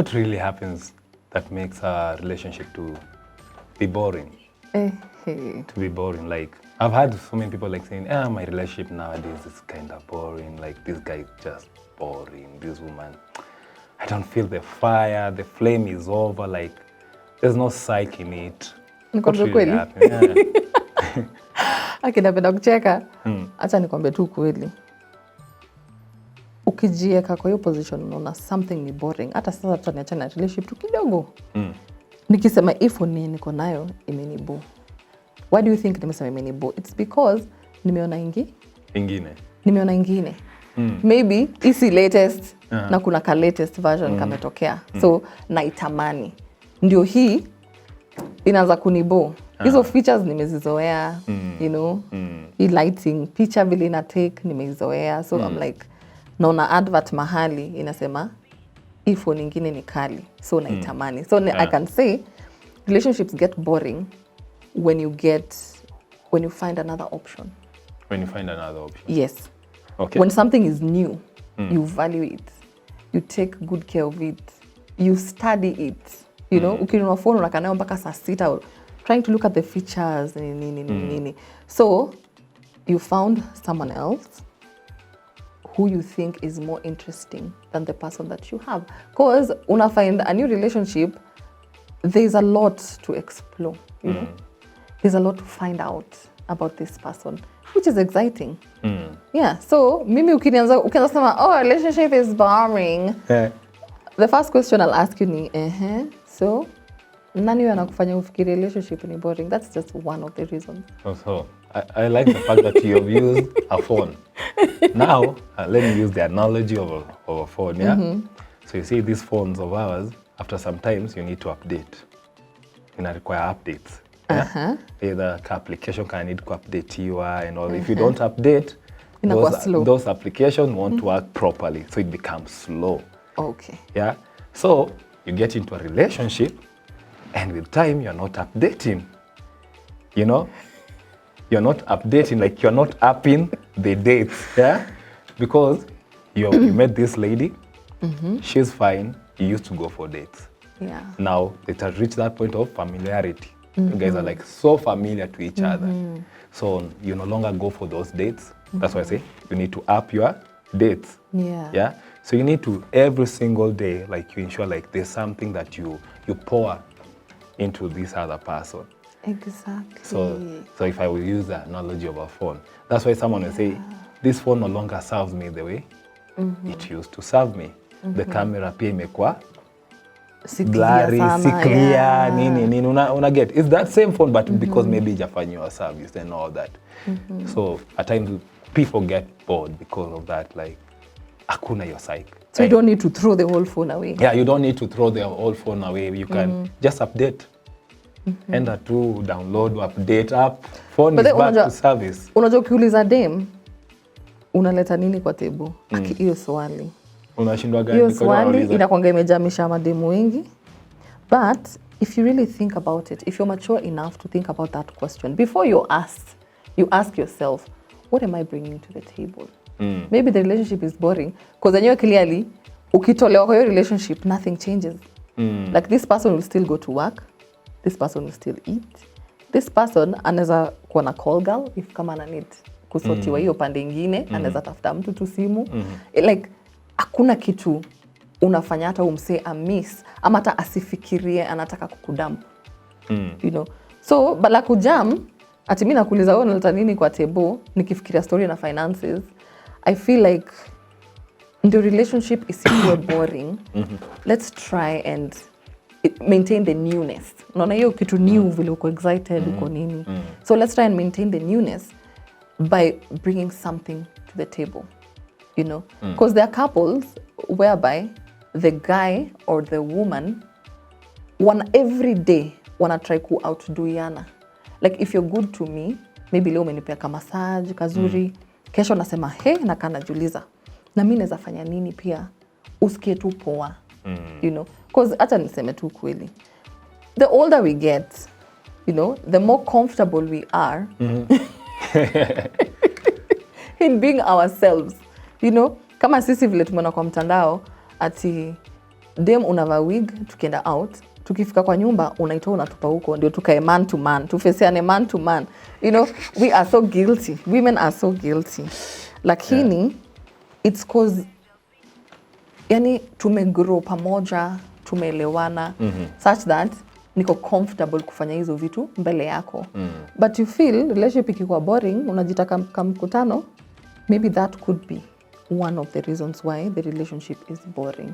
what really happens that makes a relationship to be boring? To be boring, like I've had so many people like saying, my relationship nowadays is kind of boring. Like this guy is just boring. This woman, I don't feel the fire. The flame is over. Like there's no psyche in it. What really happened? Yeah. Napenda kucheka. Acha nikwambie tu kweli. Ukijieka kwa hiyo position unaona something ni boring. Hata sasa tutaniachana na relationship tu kidogo. Nikisema if niko nayo imenibo. Why do you think nimesema imenibo? It's because nimeona ingine. Maybe isi latest na kuna ka latest version kametokea. So naitamani. Ndio hii inaanza kunibo. Hizo features nimezizoea, you know. Hii lighting, picture vile ina take nimezoea. So I'm like naona advert mahali inasema iPhone nyingine ni kali. So naitamani. So I can say relationships get boring when you find another option. When you find another option. Yes. Okay. When something is new, you value it. You take good care of it. You study it. You know, ukinunua phone unakaa nayo mpaka saa 6 trying to look at the features nini. So, you found someone else who you think is more interesting than the person that you have. Because una find a new relationship, there's a lot to explore, you know. There's a lot to find out about this person, which is exciting. Yeah, so mimi ukianza sema, relationship is boring. The first question I'll ask you ni, so nani anakufanya ufikiri relationship ni boring? That's just one of the reasons. Also, I like the fact that you have used a phone. Now, let me use the analogy of a phone, yeah? So you see these phones of ours, after some times you need to update. You require updates. Yeah? Either application can need to update you and all. If you don't update, those applications won't work properly. So it becomes slow. Okay. Yeah. So you get into a relationship and with time you're not updating. You know? You're not updating, like you're not upping the dates. Yeah? Because you met this lady, she's fine, you used to go for dates. Yeah. Now it has reached that point of familiarity. You guys are like so familiar to each other. So you no longer go for those dates. That's why I say you need to up your dates. Yeah. Yeah. So you need to every single day, like you ensure like there's something that you pour into this other person. Exactly. So if I will use the analogy of a phone, that's why someone will say, this phone no longer serves me the way it used to serve me. The camera pia imekuwa blurry, si clear, nini, una get. It's that same phone, but because maybe ijafanywa service and all that. So at times people get bored because of that, like, hakuna your psyche. So you don't need to throw the whole phone away. Yeah, you don't need to throw the whole phone away. You can just update. Enda tu, download, update app. Phone is back to service. Unajua ukiuliza dem, unaleta nini kwa table? Hiyo swali. Unashindwa gani? Hiyo swali inakuanga imejamisha mademu wengi. But if you really think about it, if you're mature enough to think about that question, before you ask yourself, what am I bringing to the table? Maybe the relationship is boring. Because then you're clearly, ukitolewa kwa hiyo relationship, nothing changes. Like this person will still go to work. This person will still eat. This person anaweza kuwa na call girl if kama ana need kusotiwa hiyo pande ingine, anaweza tafuta mtu tu simu. Like hakuna kitu unafanya hata umsee amiss ama hata asifikirie anataka kukudamp. You know. So bala kujam ati mimi nakuuliza wewe unaleta nini kwa table nikifikiria story na finances. I feel like the relationship is so boring. Let's try and maintain the newness. Unaona hiyo kitu new vile uko excited uko nini. So let's try and maintain the newness by bringing something to the table. You know, because there are couples whereby the guy or the woman every day wanna try ku outdo yana. Like if you're good to me, maybe leo umenipea kama massage kazuri, kesho nasema na kana juliza. Na mimi naweza fanya nini pia usikie tu poa. You know, because hata niseme tu kweli. The older we get, you know, the more comfortable we are in being ourselves. You know, kama sisi vile tumeona kwa mtandao ati dem unavaa wig tukienda out, tukifika kwa nyumba unaitoa unatupa huko, ndio tukae man to man, tufeseane man to man. You know, we are so guilty, women are so guilty. Lakini it's cause yani tumegrow pamoja, tumeelewana such that niko comfortable kufanya hizo vitu mbele yako. But you feel relationship ikikuwa boring, unajitaka mkutano, maybe that could be one of the reasons why the relationship is boring.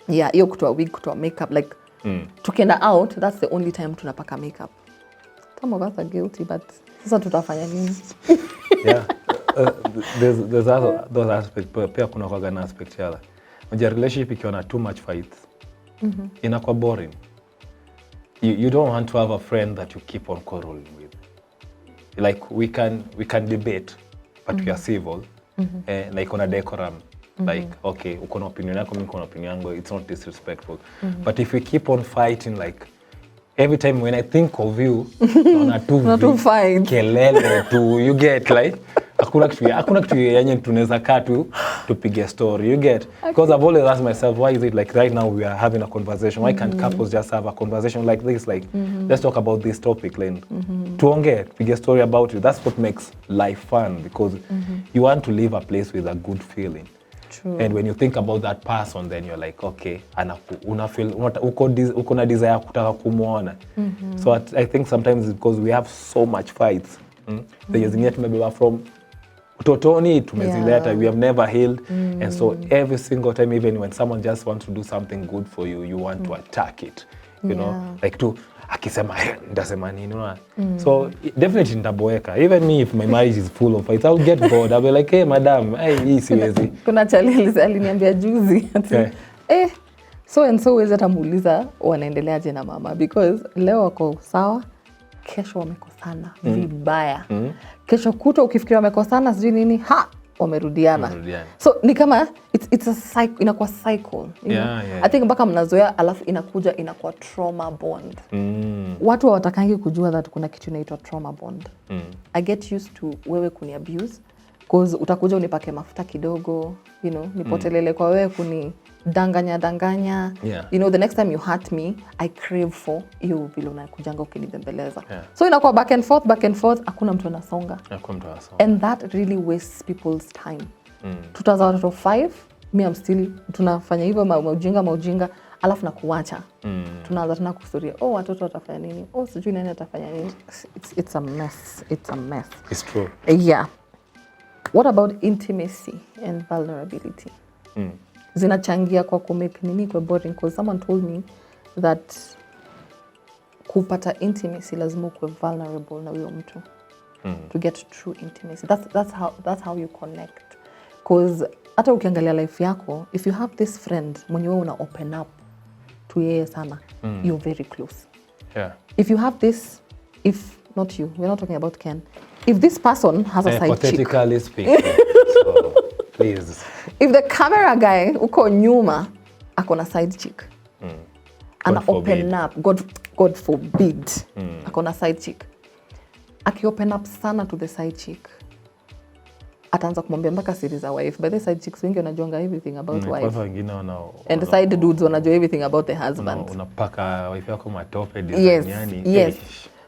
Yeah, hiyo kutoa wig, kutoa makeup, like tukienda out, that's the only time tunapaka makeup. Some of us are guilty, but sasa tutafanya nini? There's those aspects, pia kuna kwa na aspect yala. Unajua relationship ikiwa na too much fights, inakuwa boring. You don't want to have a friend that you keep on quarreling with. Like we can debate, but we are civil. Like on a decorum. Like, okay, uko na opinion yako, mimi niko na opinion yangu, it's not disrespectful. But if we keep on fighting, like, every time when I think of you, naona tu fight. Kelele tu, you get like, hakuna kitu yenye tunaweza kaa tu tupige story, you get? Because I've always asked myself, why is it like right now we are having a conversation? Why can't couples just have a conversation like this? Like, let's talk about this topic, like, tuongee, tupige story about it. That's what makes life fun, because you want to leave a place with a good feeling. True. And when you think about that person, then you're like, okay, uko na desire kutaka kumuona. So I think sometimes it's because we have so much fights. The zingine tumebeba from utotoni, tumezileta, we have never healed. And so every single time, even when someone just wants to do something good for you, you want to attack it. You know, like akisema ndasema nini, unaona? So definitely nitaboeka. Even me, if my marriage is full of fights, I'll get bored. I'll be like, hey madam, hii siwezi. Kuna chali aliniambia juzi so and so weza tamuuliza wanaendeleaje na mama, because leo wako sawa, kesho wamekosana vibaya. Kesho kuto ukifikiria wamekosana sijui nini, wamerudiana. So ni kama it's a cycle, inakuwa cycle, you know? I think mpaka mnazoea, alafu inakuwa trauma bond. Watu hawatakangi kujua that kuna kitu inaitwa trauma bond. I get used to wewe kuni abuse, because utakuja unipake mafuta kidogo, you know, nipotelele kwa wewe kuni danganya. You know, the next time you hurt me, I crave for you vile unakujanga ukinibembeleza. So inakuwa back and forth, hakuna mtu anasonga. And that really wastes people's time. 2005, me I'm still tunafanya hivyo maujinga, alafu na kuwacha. Tunaanza tena kufikiria, watoto watafanya nini? Sijui nani atafanya nini? It's a mess. It's true. Yeah. What about intimacy and vulnerability? Zinachangia kwa kumake nini kwa boring, because someone told me that kupata intimacy lazima kuwe vulnerable na huyo mtu to get true intimacy. That's how you connect, because hata ukiangalia life yako, if you have this friend mwenye wewe una open up to yeye sana, you're very close. If you have this, if not you, we're not talking about Ken, if this person has a side chick, hypothetically speaking, so please, if the camera guy uko nyuma akona side chick, ana open up, God forbid, akona side chick, aki open up sana to the side chick, ataanza kumwambia mpaka siri za wife. By the side chicks wengi wanajuanga everything about wife, and the side dudes wanajua everything about the husband. Unapaka wife yako matope duniani. Yes.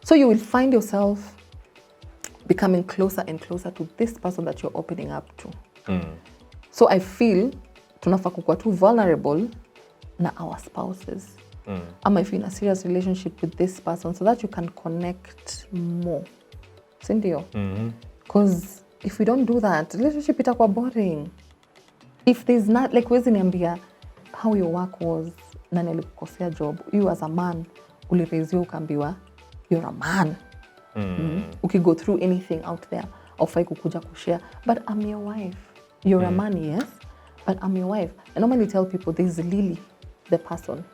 So you will find yourself becoming closer and closer to this person that you're opening up to. So I feel tunafaa kukuwa too vulnerable na our spouses. Ama if you're in a serious relationship with this person, so that you can connect more. Sindio? Because if we don't do that, relationship itakuwa boring. If there's not, like, wezi niambia how your work was, nani alikukosea job, you as a man, ulirezio ukambiwa, you're a man. Go through anything out there, aufai kukuja kushare, but I'm your wife. You're a man, yes, but I'm your wife. I normally tell people there's Lilly, the person,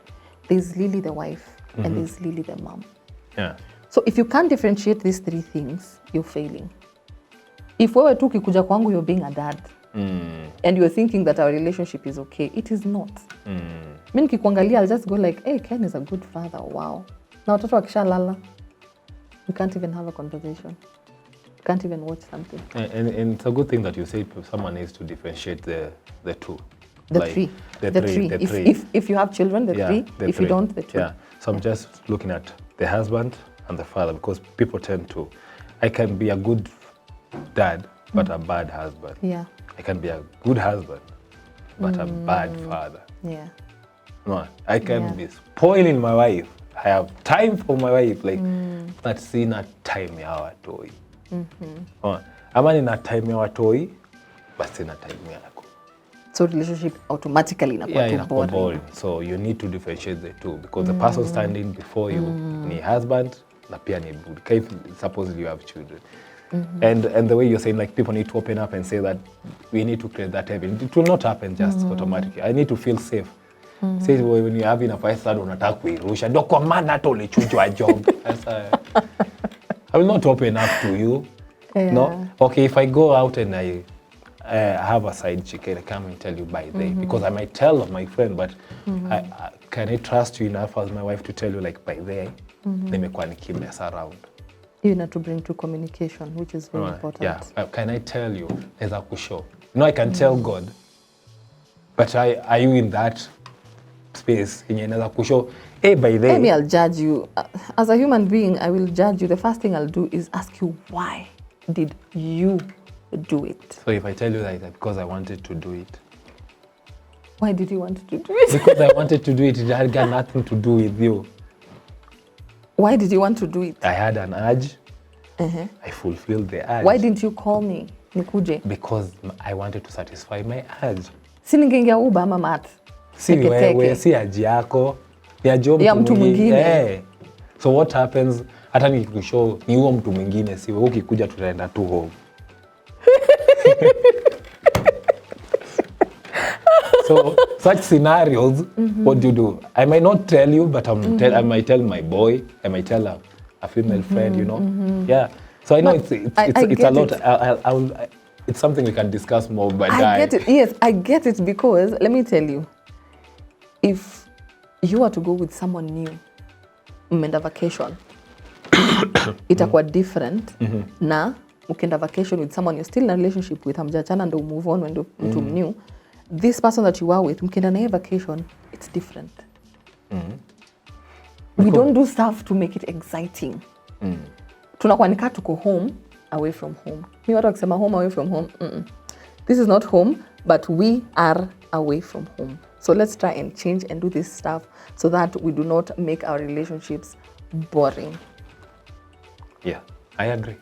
there's Lilly, the wife, and there's Lilly, the mom. So if you can't differentiate these three things, you're failing. If wewe tu kikuja kwangu, you're being a dad, and you're thinking that our relationship is okay, it is not. Mimi nikikuangalia, I'll just go like, hey, Ken is a good father, wow. Na watoto wakisha lala, you can't even have a conversation. You can't even watch something. And it's a good thing that you say someone needs to differentiate the two. The like, three. The three. If you have children, the three. If you don't, the two. Yeah. So I'm just looking at the husband and the father, because people tend to, I can be a good dad, but a bad husband. Yeah. I can be a good husband, but a bad father. Yeah. No, I can be spoiling my wife. I have time for my wife, like, but sina time ya watoi. Ama nina time ya watoi, but sina time yako. So relationship automatically inakuwa too boring. So you need to differentiate the two, because the person standing before you ni husband na pia ni buddha. If supposedly you have children. And the way you're saying, like, people need to open up and say that we need to create that heaven. It will not happen just automatically. I need to feel safe. Say when you're having a fight, unataka kuirusha. Ndio kwa maana hata ulichujwa job. I will not open up to you. Yeah. No? Okay, if I go out and I have a side chick and I come and tell you by day, because I might tell my friend, but can I trust you enough as my wife to tell you, like, by day, nimekuwa nikimess around. You need to bring to communication, which is very important. Yeah, can I tell you, neza kushow. No, I can tell God, but are you in that space? Neza kushow, hey, by day. Maybe I'll judge you. As a human being, I will judge you. The first thing I'll do is ask you, why did you do it? So if I tell you that because I wanted to do it. Why did you want to do it? Because I wanted to do it. It had got nothing to do with you. Why did you want to do it? I had an urge. I fulfilled the urge. Why didn't you call me? Nikuje. Because I wanted to satisfy my urge. Si ningeingia Uber ama Mat. Si wewe, si urge yako. Ya mtu mwingine. Yeah. So what happens, hata nikikushow ni huo mtu mwingine, si wewe, ukikuja tutaenda tu home. So such scenarios, what do you do? I might not tell you, but I might tell my boy, I might tell a female friend, you know. Yeah. So I know it's a lot. It's something we can discuss more, but I get it. Yes, I get it, because let me tell you, if you were to go with someone new, mmeenda vacation, itakuwa different na ukienda vacation with someone you're still in a relationship with, hamjachana ndo move on when mtu new. This person that you are with, mkienda naye vacation, it's different. We don't do stuff to make it exciting. Tunakuwa nika tuko home, away from home. Mi watu wakisema home, away from home. This is not home, but we are away from home. So let's try and change and do this stuff so that we do not make our relationships boring. Yeah, I agree.